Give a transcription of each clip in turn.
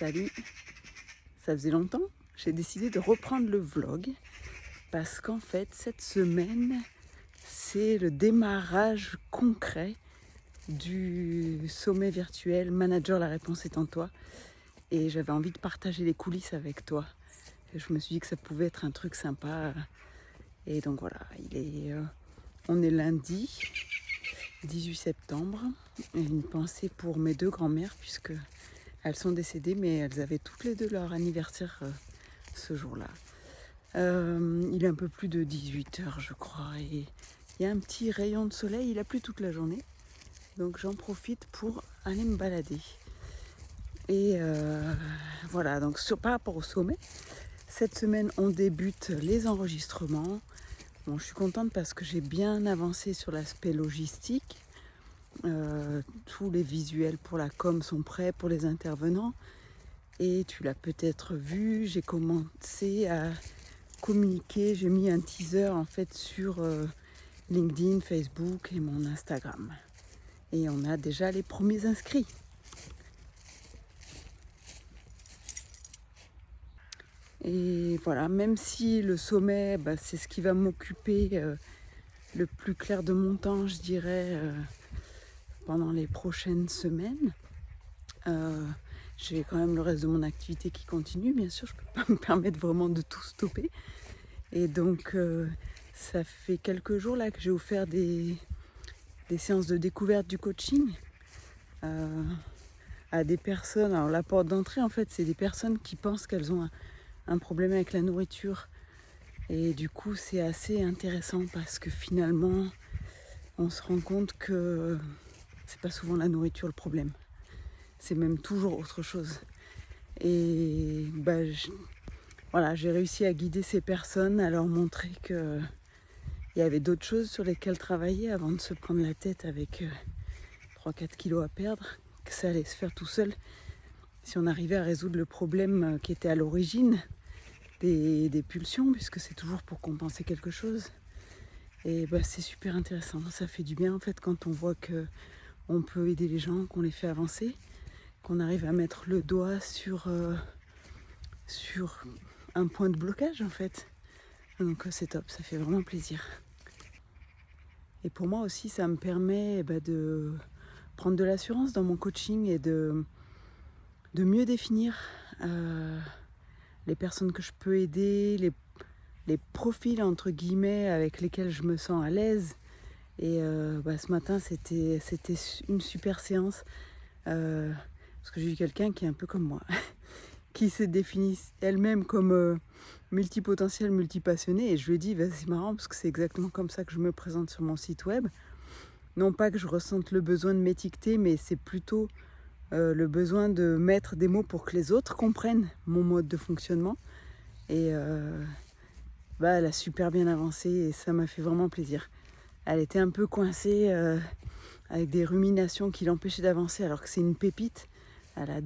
Salut, ça faisait longtemps, j'ai décidé de reprendre le vlog parce qu'en fait cette semaine c'est le démarrage concret du sommet virtuel Manager la réponse est en toi et j'avais envie de partager les coulisses avec toi. Et je me suis dit que ça pouvait être un truc sympa et donc voilà, on est lundi 18 septembre et une pensée pour mes deux grands-mères puisque elles sont décédées, mais elles avaient toutes les deux leur anniversaire ce jour-là. Il est un peu plus de 18h, je crois, et il y a un petit rayon de soleil. Il a plu toute la journée, donc j'en profite pour aller me balader. Et voilà, donc par rapport au sommet, cette semaine, on débute les enregistrements. Bon, je suis contente parce que j'ai bien avancé sur l'aspect logistique. Tous les visuels pour la com sont prêts pour les intervenants. Et tu l'as peut-être vu, j'ai commencé à communiquer, j'ai mis un teaser en fait sur LinkedIn, Facebook et mon Instagram. Et on a déjà les premiers inscrits. Et voilà, même si le sommet, c'est ce qui va m'occuper le plus clair de mon temps, je dirais, pendant les prochaines semaines. J'ai quand même le reste de mon activité qui continue, bien sûr, je ne peux pas me permettre vraiment de tout stopper. Et donc, ça fait quelques jours là que j'ai offert des séances de découverte du coaching à des personnes. Alors, la porte d'entrée, en fait, c'est des personnes qui pensent qu'elles ont un problème avec la nourriture. Et du coup, c'est assez intéressant parce que finalement, on se rend compte que c'est pas souvent la nourriture le problème. C'est même toujours autre chose. Et voilà, j'ai réussi à guider ces personnes, à leur montrer que il y avait d'autres choses sur lesquelles travailler avant de se prendre la tête avec 3-4 kilos à perdre, que ça allait se faire tout seul si on arrivait à résoudre le problème qui était à l'origine des pulsions, puisque c'est toujours pour compenser quelque chose. Et c'est super intéressant, ça fait du bien en fait quand on voit qu'on peut aider les gens, qu'on les fait avancer, qu'on arrive à mettre le doigt sur un point de blocage en fait. Donc c'est top, ça fait vraiment plaisir. Et pour moi aussi, ça me permet de prendre de l'assurance dans mon coaching et de mieux définir les personnes que je peux aider, les profils entre guillemets avec lesquels je me sens à l'aise. Et ce matin, c'était une super séance parce que j'ai eu quelqu'un qui est un peu comme moi, qui se définit elle-même comme multipotentielle, multipassionnée. Et je lui ai dit, c'est marrant parce que c'est exactement comme ça que je me présente sur mon site web. Non pas que je ressente le besoin de m'étiqueter, mais c'est plutôt le besoin de mettre des mots pour que les autres comprennent mon mode de fonctionnement. Et elle a super bien avancé et ça m'a fait vraiment plaisir. Elle était un peu coincée avec des ruminations qui l'empêchaient d'avancer alors que c'est une pépite. Elle a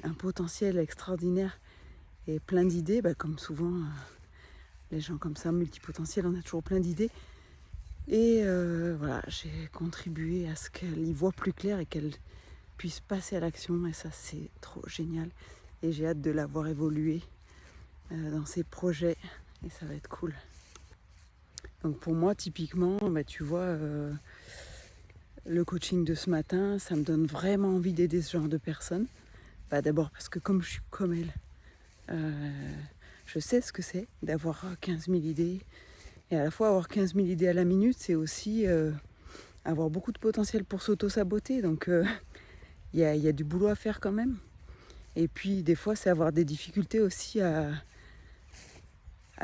un potentiel extraordinaire et plein d'idées, comme souvent les gens comme ça, multipotentiels, on a toujours plein d'idées. Et voilà, j'ai contribué à ce qu'elle y voit plus clair et qu'elle puisse passer à l'action. Et ça, c'est trop génial. Et j'ai hâte de la voir évoluer dans ses projets. Et ça va être cool. Donc pour moi, typiquement, tu vois, le coaching de ce matin, ça me donne vraiment envie d'aider ce genre de personnes. D'abord parce que comme je suis comme elle, je sais ce que c'est d'avoir 15 000 idées. Et à la fois avoir 15 000 idées à la minute, c'est aussi avoir beaucoup de potentiel pour s'auto-saboter. Donc il y a du boulot à faire quand même. Et puis des fois, c'est avoir des difficultés aussi à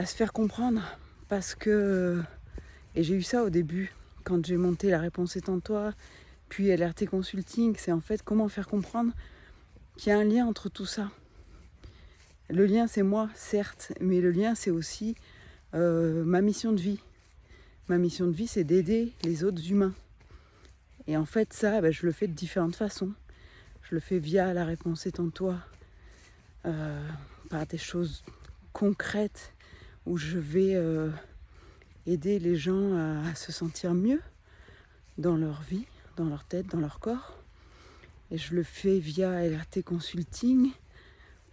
se faire comprendre. Parce que, et j'ai eu ça au début, quand j'ai monté La réponse est en toi, puis LRT Consulting, c'est en fait comment faire comprendre qu'il y a un lien entre tout ça. Le lien, c'est moi, certes, mais le lien, c'est aussi ma mission de vie. Ma mission de vie, c'est d'aider les autres humains. Et en fait, ça, je le fais de différentes façons. Je le fais via La réponse est en toi, par des choses concrètes où je vais aider les gens à se sentir mieux dans leur vie, dans leur tête, dans leur corps. Et je le fais via LRT Consulting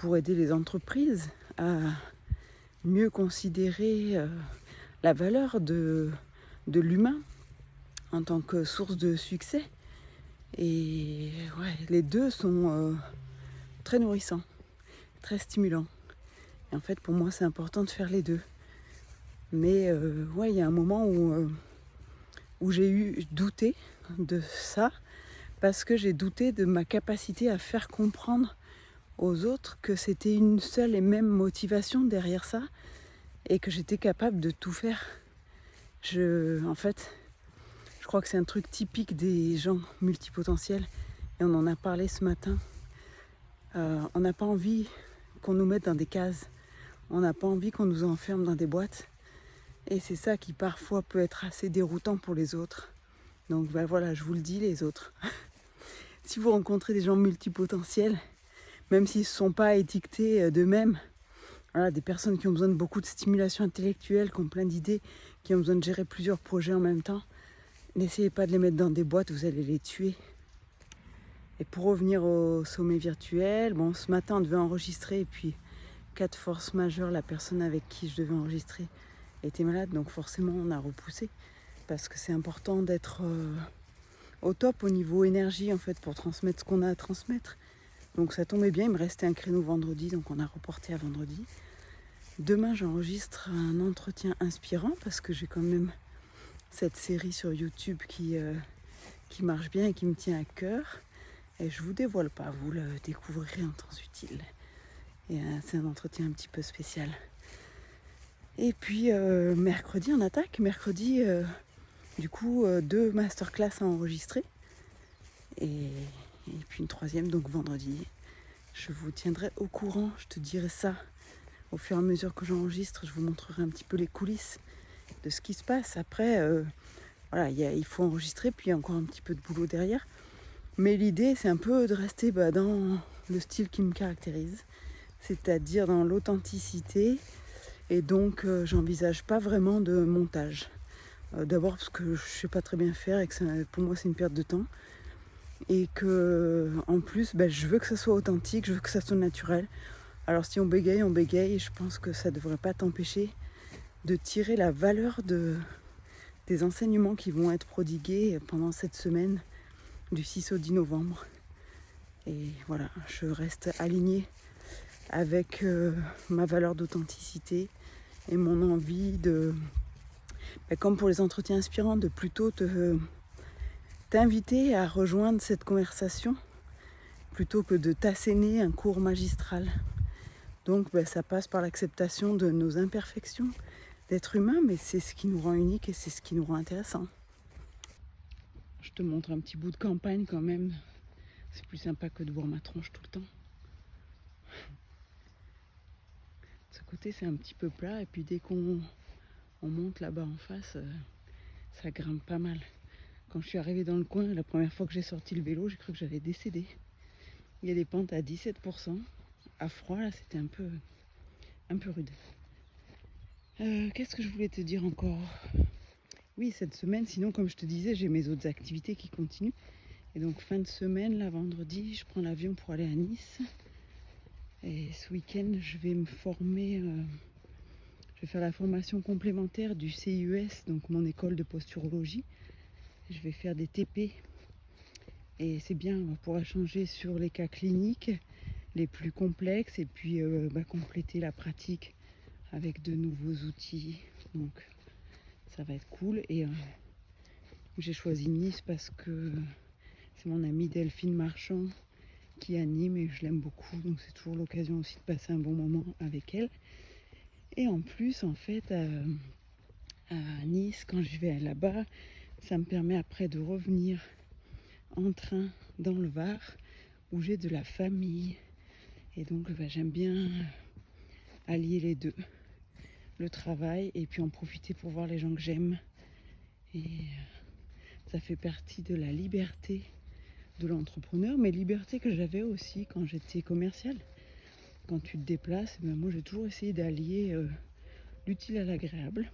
pour aider les entreprises à mieux considérer la valeur de l'humain en tant que source de succès. Et ouais, les deux sont très nourrissants, très stimulants. Et en fait, pour moi, c'est important de faire les deux. Mais ouais, il y a un moment où j'ai douté de ça, parce que j'ai douté de ma capacité à faire comprendre aux autres que c'était une seule et même motivation derrière ça, et que j'étais capable de tout faire. En fait, je crois que c'est un truc typique des gens multipotentiels, et on en a parlé ce matin. On n'a pas envie qu'on nous mette dans des cases, on n'a pas envie qu'on nous enferme dans des boîtes, et c'est ça qui parfois peut être assez déroutant pour les autres. Donc ben voilà, je vous le dis les autres. Si vous rencontrez des gens multipotentiels, même s'ils ne sont pas étiquetés d'eux-mêmes, voilà, des personnes qui ont besoin de beaucoup de stimulation intellectuelle, qui ont plein d'idées, qui ont besoin de gérer plusieurs projets en même temps, n'essayez pas de les mettre dans des boîtes, vous allez les tuer. Et pour revenir au sommet virtuel, bon, ce matin on devait enregistrer, et puis cas de force majeure, la personne avec qui je devais enregistrer était malade, donc forcément on a repoussé, parce que c'est important d'être au top au niveau énergie en fait, pour transmettre ce qu'on a à transmettre. Donc ça tombait bien, il me restait un créneau vendredi, donc on a reporté à vendredi. Demain j'enregistre un entretien inspirant, parce que j'ai quand même cette série sur YouTube qui marche bien et qui me tient à cœur. Et je vous dévoile pas, vous le découvrirez en temps utile. Et c'est un entretien un petit peu spécial. Et puis mercredi on attaque. Mercredi, du coup, 2 masterclass à enregistrer. Et puis une troisième, donc vendredi. Je vous tiendrai au courant, je te dirai ça. Au fur et à mesure que j'enregistre, je vous montrerai un petit peu les coulisses de ce qui se passe. Après, voilà, il faut enregistrer, puis il y a encore un petit peu de boulot derrière. Mais l'idée, c'est un peu de rester dans le style qui me caractérise, c'est-à-dire dans l'authenticité. Et donc, j'envisage pas vraiment de montage. D'abord parce que je sais pas très bien faire et que pour moi, c'est une perte de temps. Et que, en plus, je veux que ça soit authentique, je veux que ça soit naturel. Alors, si on bégaye, on bégaye. Et je pense que ça devrait pas t'empêcher de tirer la valeur des enseignements qui vont être prodigués pendant cette semaine du 6 au 10 novembre. Et voilà, je reste alignée avec ma valeur d'authenticité et mon envie de, comme pour les entretiens inspirants, de plutôt t'inviter à rejoindre cette conversation plutôt que de t'asséner un cours magistral. Donc ça passe par l'acceptation de nos imperfections d'être humain, mais c'est ce qui nous rend unique et c'est ce qui nous rend intéressant. Je te montre un petit bout de campagne quand même. C'est plus sympa que de voir ma tronche tout le temps. De ce côté, c'est un petit peu plat. Et puis dès qu'on monte là-bas en face, ça grimpe pas mal. Quand je suis arrivée dans le coin, la première fois que j'ai sorti le vélo, j'ai cru que j'allais décéder. Il y a des pentes à 17%. À froid, là, c'était un peu rude. Qu'est-ce que je voulais te dire encore ? Oui, cette semaine, sinon, comme je te disais, j'ai mes autres activités qui continuent. Et donc, fin de semaine, là, vendredi, je prends l'avion pour aller à Nice. Et ce week-end, je vais me former, je vais faire la formation complémentaire du CIES, donc mon école de posturologie. Je vais faire des TP. Et c'est bien, on pourra échanger sur les cas cliniques les plus complexes et puis compléter la pratique avec de nouveaux outils. Donc, ça va être cool. Et j'ai choisi Nice parce que c'est mon amie Delphine Marchand qui anime et je l'aime beaucoup, donc c'est toujours l'occasion aussi de passer un bon moment avec elle. Et en plus, en fait, à Nice, quand je vais là-bas, ça me permet après de revenir en train dans le Var, où j'ai de la famille. Et donc, j'aime bien allier les deux, le travail et puis en profiter pour voir les gens que j'aime. Et ça fait partie de la liberté de l'entrepreneur, mais liberté que j'avais aussi quand j'étais commerciale. Quand tu te déplaces, moi j'ai toujours essayé d'allier l'utile à l'agréable.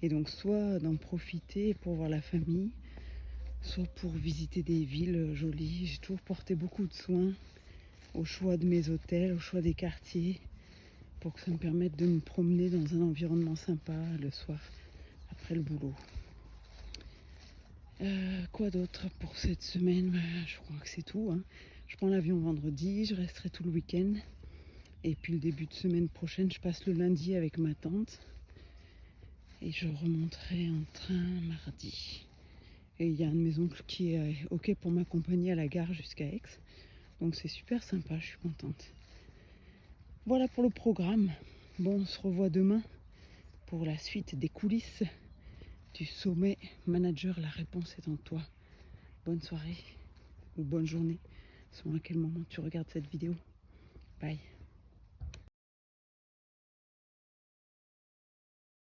Et donc soit d'en profiter pour voir la famille, soit pour visiter des villes jolies. J'ai toujours porté beaucoup de soin au choix de mes hôtels, au choix des quartiers, pour que ça me permette de me promener dans un environnement sympa le soir après le boulot. Quoi d'autre pour cette semaine? Je crois que c'est tout, hein. Je prends l'avion vendredi, je resterai tout le week-end. Et puis le début de semaine prochaine, je passe le lundi avec ma tante. Et je remonterai en train mardi. Et il y a un de mes oncles qui est OK pour m'accompagner à la gare jusqu'à Aix. Donc c'est super sympa, je suis contente. Voilà pour le programme. Bon, on se revoit demain pour la suite des coulisses du sommet manager. La réponse est en toi. Bonne soirée ou bonne journée, selon à quel moment tu regardes cette vidéo. Bye.